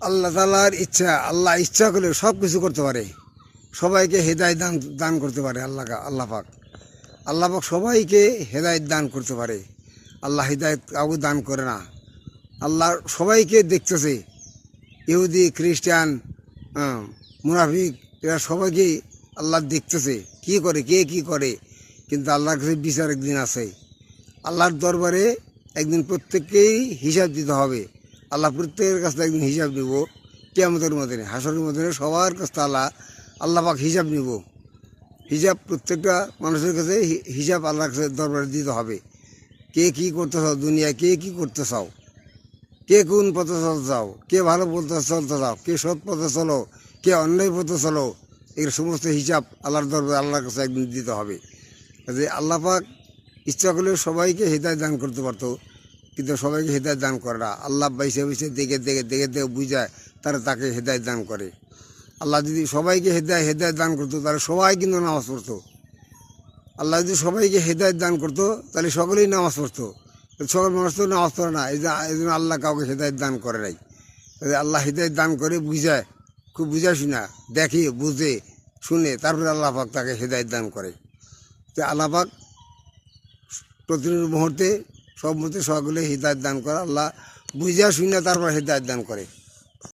আল্লাহ তাআলার ইচ্ছা, আল্লাহ ইচ্ছা করলে সব কিছু করতে পারে, সবাইকে হেদায়েত দান করতে পারে। আল্লাহ পাক সবাইকে হেদায়েত দান করতে পারে। আল্লাহ হেদায়েত কাউকে দান করে না। আল্লাহ সবাইকে দেখতেছে, ইহুদি খ্রিস্টান, মুনাফিক, এরা সবাইকে আল্লাহ দেখতেছে কী করে, কে কী করে। কিন্তু আল্লাহর কাছে বিচার একদিন আছে। আল্লাহর দরবারে একদিন প্রত্যেককেই হিসাব দিতে হবে। আল্লাহ প্রত্যেকের কাছে একদিন হিসাব নিব। কিয়ামতের মধ্যে, হাসরের মধ্যে সবার কাছে আল্লাহ পাক হিসাব নিব। হিসাব প্রত্যেকটা মানুষের কাছে হিসাব আল্লাহর কাছে দরবারে দিতে হবে। কে কী করতে চাও দুনিয়ায়, কে কী করতে চাও, কে কোন পথে চলতে চাও, কে ভালো পথে চলতে চাও, কে সৎ পথে চলো, কে অন্যায় পথে চলো, এর সমস্ত হিসাব আল্লাহর দরবারে আল্লাহর কাছে একদিন দিতে হবে। যে আল্লাহ পাক ইচ্ছা করলে সবাইকে হেদায়েত দান করতে পারতো, কিন্তু সবাইকে হেদায়েত দান করে না। আল্লাহ বাইসে বাইসে দেখে বুঝায় তাকে হেদায়েত দান করে। আল্লাহ যদি সবাইকে হেদায়েত দান করতো তাহলে সবাই কিন্তু নামাজ পড়তো। আল্লাহ যদি সবাইকে হেদায়েত দান করতো তাহলে সকলেই নামাজ পড়তো। সকল মানুষ তো নামাজ পড়ে না, এই জন্য আল্লাহ কাউকে হেদায়েত দান করে নাই। আল্লাহ হেদায়েত দান করে বুঝায়, খুব বুঝা শুনা দেখে বুঝে শুনে তারপরে আল্লাহ পাক তাকে হেদায়েত দান করে। তো আল্লাহ পাক প্রতিটি মুহূর্তে সব মুহূর্তে সকলে হেদায়েত দান করে। আল্লাহ বুঝা শুনে তারপর হেদায়েত দান করে।